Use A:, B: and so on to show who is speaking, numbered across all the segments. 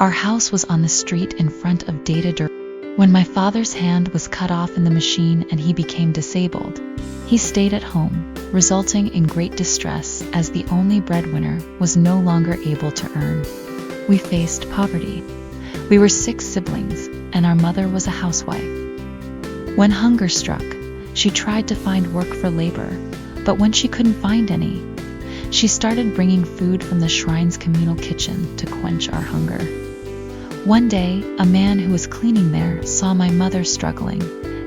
A: Our house was on the street in front of dated. When my father's hand was cut off in the machine and he became disabled, he stayed at home, resulting in great distress as the only breadwinner was no longer able to earn. We faced poverty. We were 6 siblings, and our mother was a housewife. When hunger struck, she tried to find work for labor, but when she couldn't find any, she started bringing food from the shrine's communal kitchen to quench our hunger. One day, a man who was cleaning there saw my mother struggling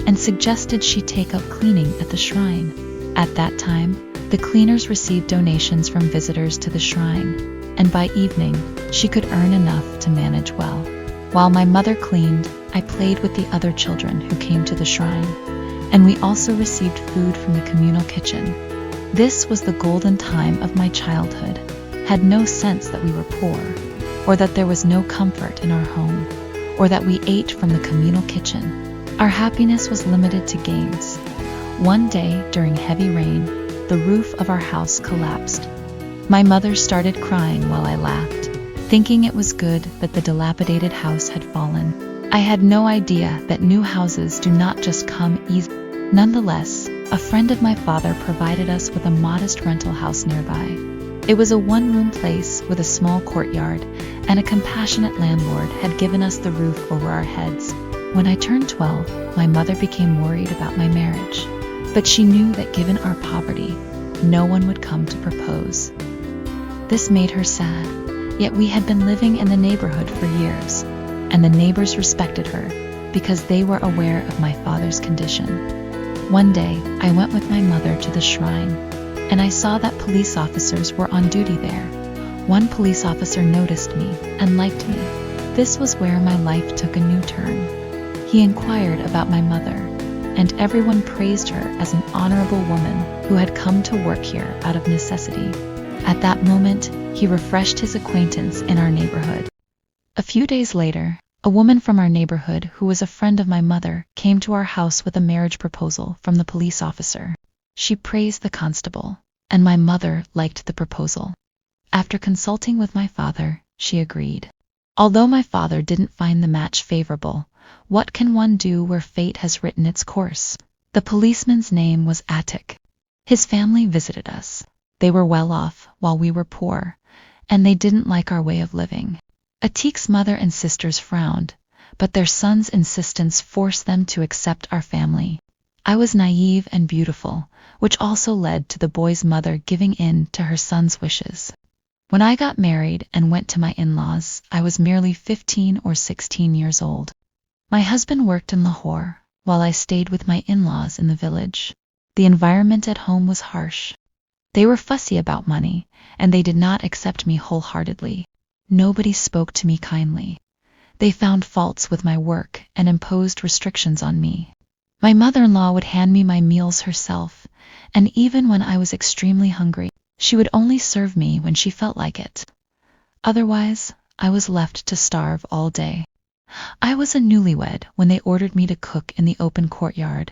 A: and suggested she take up cleaning at the shrine. At that time, the cleaners received donations from visitors to the shrine, and by evening, she could earn enough to manage well. While my mother cleaned, I played with the other children who came to the shrine, and we also received food from the communal kitchen. This was the golden time of my childhood. Had no sense that we were poor, or that there was no comfort in our home, or that we ate from the communal kitchen. Our happiness was limited to games. One day, during heavy rain, the roof of our house collapsed. My mother started crying while I laughed, thinking it was good that the dilapidated house had fallen. I had no idea that new houses do not just come easy. Nonetheless, a friend of my father provided us with a modest rental house nearby. It was a one-room place with a small courtyard, and a compassionate landlord had given us the roof over our heads. When I turned 12, my mother became worried about my marriage, but she knew that given our poverty, no one would come to propose. This made her sad, yet we had been living in the neighborhood for years, and the neighbors respected her because they were aware of my father's condition. One day, I went with my mother to the shrine, and I saw that police officers were on duty there. One police officer noticed me and liked me. This was where my life took a new turn. He inquired about my mother, and everyone praised her as an honorable woman who had come to work here out of necessity. At that moment, he refreshed his acquaintance in our neighborhood. A few days later, a woman from our neighborhood who was a friend of my mother came to our house with a marriage proposal from the police officer. She praised the constable, and my mother liked the proposal. After consulting with my father, she agreed. Although my father didn't find the match favorable, what can one do where fate has written its course? The policeman's name was Attic. His family visited us. They were well off while we were poor, and they didn't like our way of living. Atik's mother and sisters frowned, but their son's insistence forced them to accept our family. I was naive and beautiful, which also led to the boy's mother giving in to her son's wishes. When I got married and went to my in-laws, I was merely 15 or 16 years old. My husband worked in Lahore, while I stayed with my in-laws in the village. The environment at home was harsh. They were fussy about money, and they did not accept me wholeheartedly. Nobody spoke to me kindly. They found faults with my work and imposed restrictions on me. My mother-in-law would hand me my meals herself, and even when I was extremely hungry, she would only serve me when she felt like it. Otherwise, I was left to starve all day. I was a newlywed when they ordered me to cook in the open courtyard.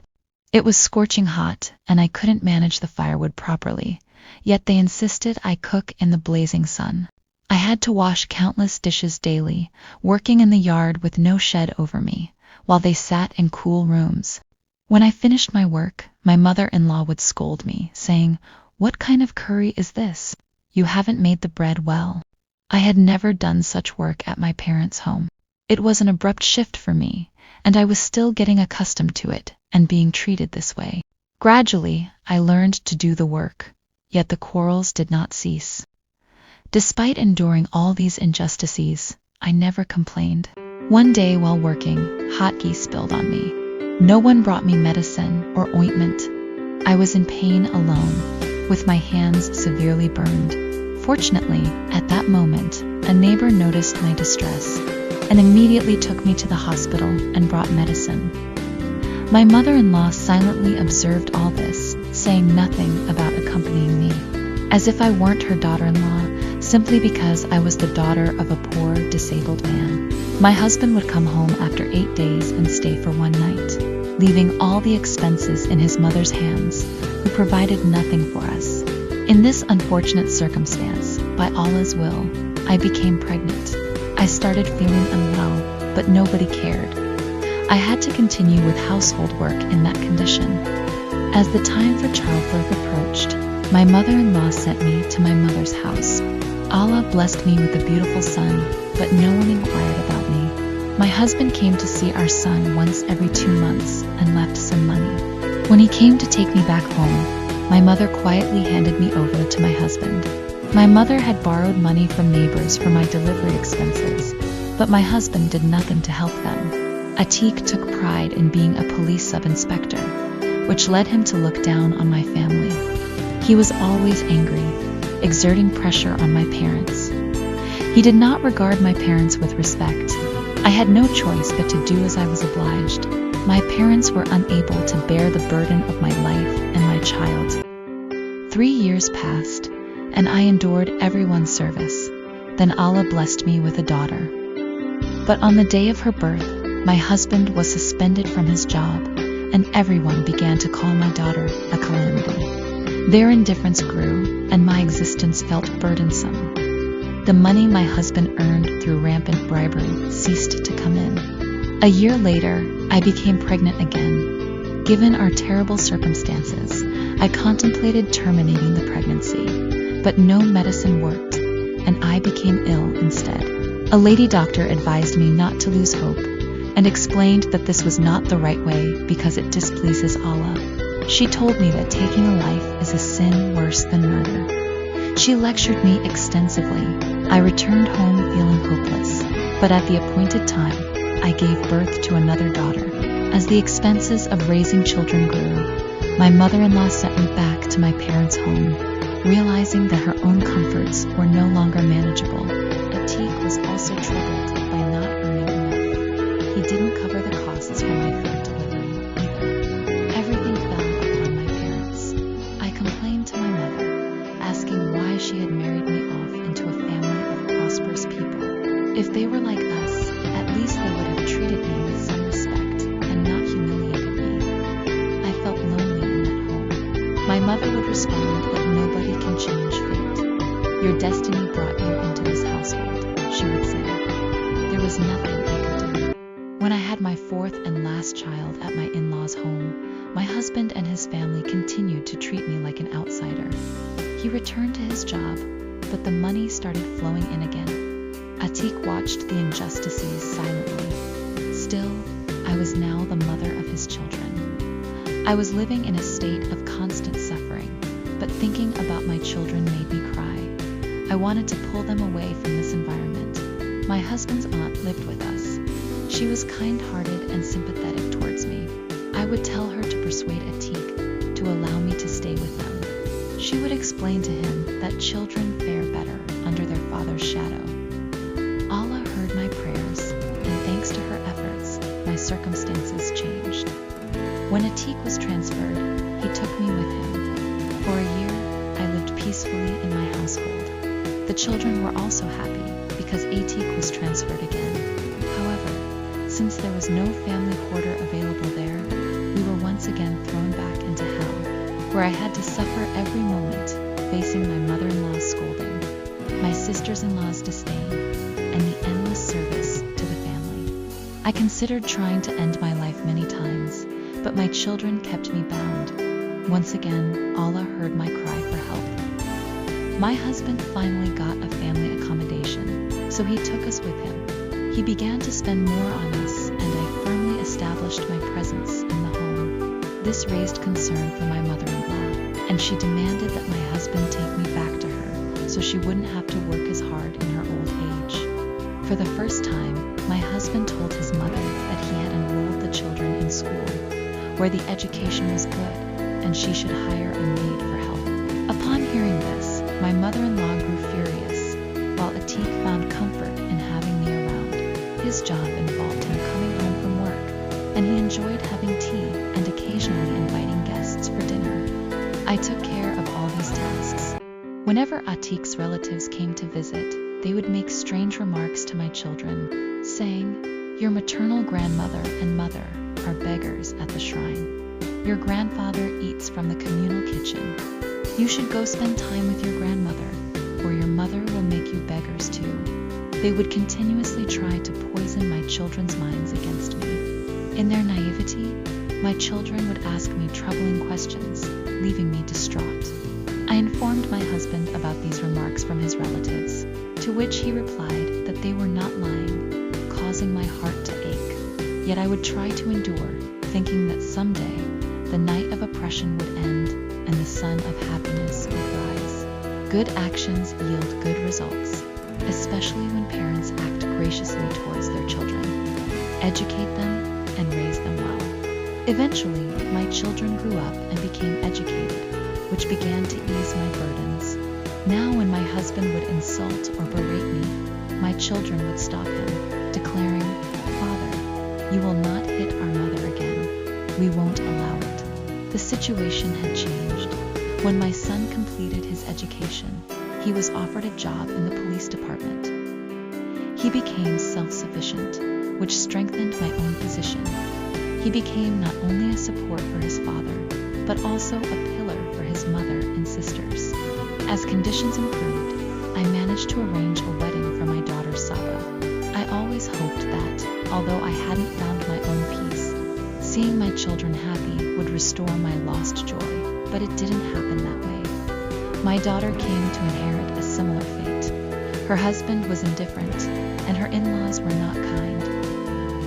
A: It was scorching hot, and I couldn't manage the firewood properly, yet they insisted I cook in the blazing sun. I had to wash countless dishes daily, working in the yard with no shed over me, while they sat in cool rooms. When I finished my work, my mother-in-law would scold me, saying, "What kind of curry is this? You haven't made the bread well." I had never done such work at my parents' home. It was an abrupt shift for me, and I was still getting accustomed to it and being treated this way. Gradually, I learned to do the work, yet the quarrels did not cease. Despite enduring all these injustices, I never complained. One day while working, hot ghee spilled on me. No one brought me medicine or ointment. I was in pain alone, with my hands severely burned. Fortunately, at that moment, a neighbor noticed my distress and immediately took me to the hospital and brought medicine. My mother-in-law silently observed all this, saying nothing about accompanying me, as if I weren't her daughter-in-law, simply because I was the daughter of a poor, disabled man. My husband would come home after 8 days and stay for one night, leaving all the expenses in his mother's hands, who provided nothing for us. In this unfortunate circumstance, by Allah's will, I became pregnant. I started feeling unwell, but nobody cared. I had to continue with household work in that condition. As the time for childbirth approached, my mother-in-law sent me to my mother's house. Allah blessed me with a beautiful son, but no one inquired about me. My husband came to see our son once every 2 months and left some money. When he came to take me back home, my mother quietly handed me over to my husband. My mother had borrowed money from neighbors for my delivery expenses, but my husband did nothing to help them. Atiq took pride in being a police sub-inspector, which led him to look down on my family. He was always angry, exerting pressure on my parents. He did not regard my parents with respect. I had no choice but to do as I was obliged. My parents were unable to bear the burden of my life and my child. 3 years passed, and I endured everyone's service. Then Allah blessed me with a daughter. But on the day of her birth, my husband was suspended from his job, and everyone began to call my daughter a calamity. Their indifference grew, and my existence felt burdensome. The money my husband earned through rampant bribery ceased to come in. A year later, I became pregnant again. Given our terrible circumstances, I contemplated terminating the pregnancy, but no medicine worked, and I became ill instead. A lady doctor advised me not to lose hope, and explained that this was not the right way because it displeases Allah. She told me that taking a life is a sin worse than murder. She lectured me extensively. I returned home feeling hopeless, but at the appointed time, I gave birth to another daughter. As the expenses of raising children grew, my mother-in-law sent me back to my parents' home, realizing that her own comforts were no longer manageable. Atiq was also troubled by not earning enough. He didn't cover the costs for my third delivery either. Everything fell upon my parents. I complained to my mother, asking why she had married me off into a family of prosperous people. If they were like us, at least they would have treated me with some respect and not humiliated me. I felt lonely in that home. My mother would respond that nobody can change fate. Your destiny brought you into this household, she would say. There was nothing I could do. When I had my fourth and last child at my in-laws' home, my husband and his family continued to treat me like an outsider. He returned to his job, but the money started flowing in again. Atiq watched the injustices silently. Still, I was now the mother of his children. I was living in a state of constant suffering, but thinking about my children made me cry. I wanted to pull them away from this environment. My husband's aunt lived with us. She was kind-hearted and sympathetic towards me. I would tell her to persuade Atiq to allow me to stay with them. She would explain to him that children fare better under their father's shadow. Allah heard my prayers, and thanks to her efforts, my circumstances changed. When Atiq was transferred, he took me with him. For a year, I lived peacefully in my household. The children were also happy because Atiq was transferred again. However, since there was no family quarter available there, we were once again thrown back into hell, where I had to suffer every moment, facing my mother-in-law's scolding, my sisters-in-law's disdain, and the endless service to the family. I considered trying to end my life many times, but my children kept me bound. Once again, Allah heard my cry for help. My husband finally got a family accommodation, so he took us with him. He began to spend more on us, and I firmly established my presence in the home. This raised concern for my mother-in-law, and she demanded that my husband take me back to her so she wouldn't have to work as hard in her old age. For the first time, my husband told his mother that he had enrolled the children in school, where the education was good, and she should hire a maid for help. Upon hearing this, my mother-in-law grew furious, while Atiq found comfort in having me around. His job involved him coming home from work, and he enjoyed having tea and occasionally inviting guests for dinner. I took care of all these tasks. Whenever Atiq's relatives came to visit, they would make strange remarks to my children, saying, "Your maternal grandmother and mother are beggars at the shrine. Your grandfather eats from the communal kitchen. You should go spend time with your grandmother, or your mother will make you beggars too." They would continuously try to poison my children's minds against me. In their naivety, my children would ask me troubling questions, leaving me distraught. I informed my husband about these remarks from his relatives, to which he replied that they were not lying, causing my heart to ache. Yet I would try to endure, thinking that someday the night of oppression would end and the sun of happiness would rise. Good actions yield good results, especially when parents act graciously towards their children, educate them, and raise them well. Eventually, my children grew up and became educated, which began to ease my burdens. Now when my husband would insult or berate me, my children would stop him, declaring, "Father, you will not hit our mother again. We won't allow it." The situation had changed. When my son completed his education, he was offered a job in the police department. He became self-sufficient, which strengthened my own position. He became not only a support for his father, but also a pillar for his mother and sisters. As conditions improved, I managed to arrange a wedding for my daughter Saba. I always hoped that, although I hadn't found my own peace, seeing my children happy would restore my lost joy, but it didn't happen that way. My daughter came to inherit a similar fate. Her husband was indifferent, and her in-laws were not kind.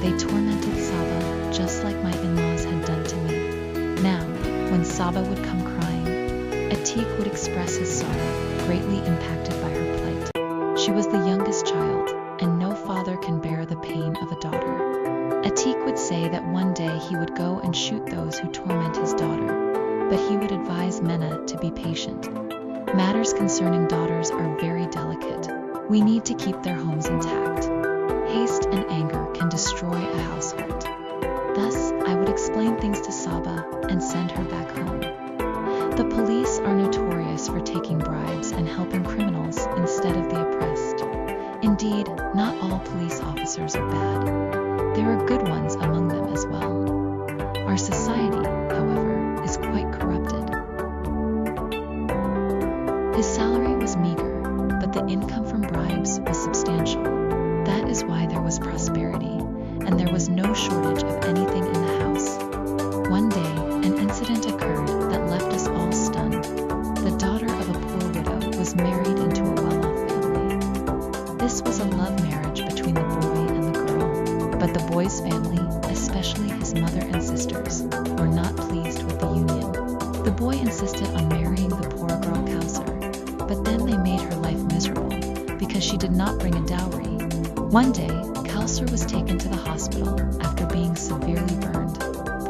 A: They tormented Saba just like my in-laws had done to me. Now, when Saba would come crying, Atik would express his sorrow, greatly impacted by her plight. She was the youngest child, and no father can bear the pain of a daughter. Atik would say that one day he would go and shoot those who torment his daughter, but he would advise Mena to be patient. Matters concerning daughters are very delicate. We need to keep their homes intact. Haste and anger can destroy a household. Thus, I would explain things to Saba and send her back home. The police are notorious for taking bribes and helping criminals instead of the oppressed. Indeed, not all police officers are bad. There are good ones among them as well. Our society, however, is quite corrupted. His salary was meager, but the income from bribes was substantial. That is why there was prosperity, and there was no shortage of anything in the house. One day, an incident occurred that left us all stunned. The daughter of a poor widow was married into a well-off family. This was a love marriage between the boy and the girl, but the boy's family, especially his mother and sisters, were not pleased with the union. The boy insisted on marrying the poor girl Kausar, but then they made her life miserable because she did not bring a dowry. One day, Kausar was taken to the hospital after being severely burned.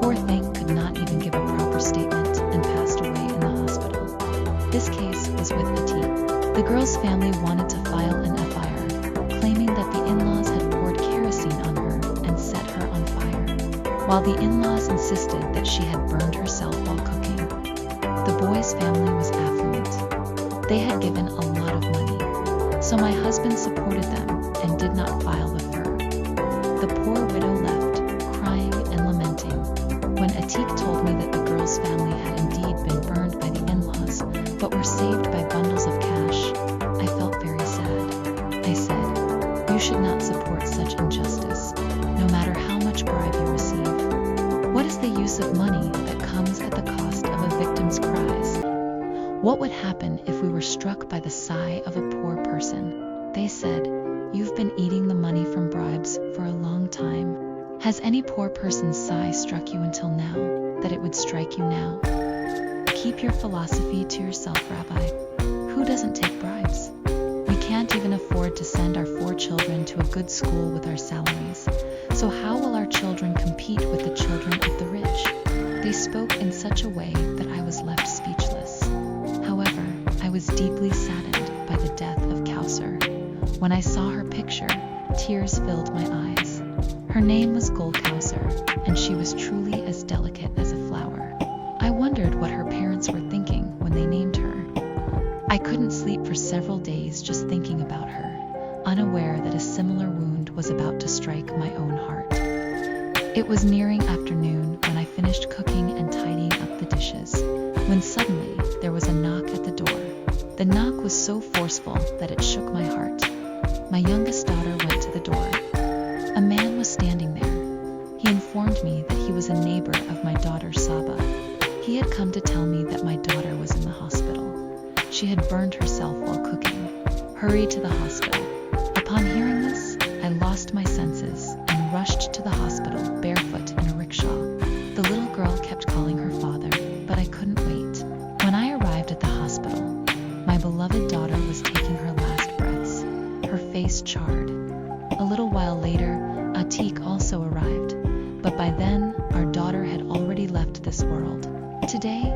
A: Poor thing could not even give a proper statement and passed away in the hospital. This case was with Atik. The girl's family wanted to file an FIR, claiming that the in-laws had poured kerosene on her and set her on fire, while the in-laws insisted that she had burned herself while cooking. The boy's family was affluent. They had given a lot of money, so my husband supported them and did not file the FIR. The poor widow left, crying and lamenting. When Atik told me that the girl's family had indeed been burned by the in-laws, but were saved by bundles of cash, I felt very sad. I said, "You should not support such injustice, no matter how much bribe you receive. What is the use of money that comes at the cost of a victim's cries? What would happen if we were struck by the sigh of a poor person?" They said, "You've been eating the money from bribes for a long time. Has any poor person's sigh struck you until now, that it would strike you now? Keep your philosophy to yourself, Rabbi. Who doesn't take bribes? We can't even afford to send our 4 children to a good school with our salaries. So how will our children compete with the children of the rich?" They spoke in such a way that I was left speechless. However, I was deeply saddened by the death of Kausar. When I saw her picture, tears filled my eyes. Her name was Gul Kausar, and she was truly as delicate as a flower. I wondered what her parents were thinking when they named her. I couldn't sleep for several days just thinking about her, unaware that a similar wound was about to strike my own heart. It was nearing afternoon when I finished cooking and tidying up the dishes, when suddenly there was a knock at the door. The knock was so forceful that it shook my heart. my youngest daughter went to the door. A man was standing there. He informed me that he was a neighbor of my daughter Saba. He had come to tell me that my daughter was in the hospital. She had burned herself while cooking. Hurry to the hospital. Upon hearing this, I lost my senses and rushed to the hospital barefoot in a rickshaw. The little girl kept calling her father, but I couldn't wait. When I arrived at the hospital, my beloved daughter was taking her last breaths, her face charred. A little while later, Atik also arrived, but by then, our daughter had already left this world. Today,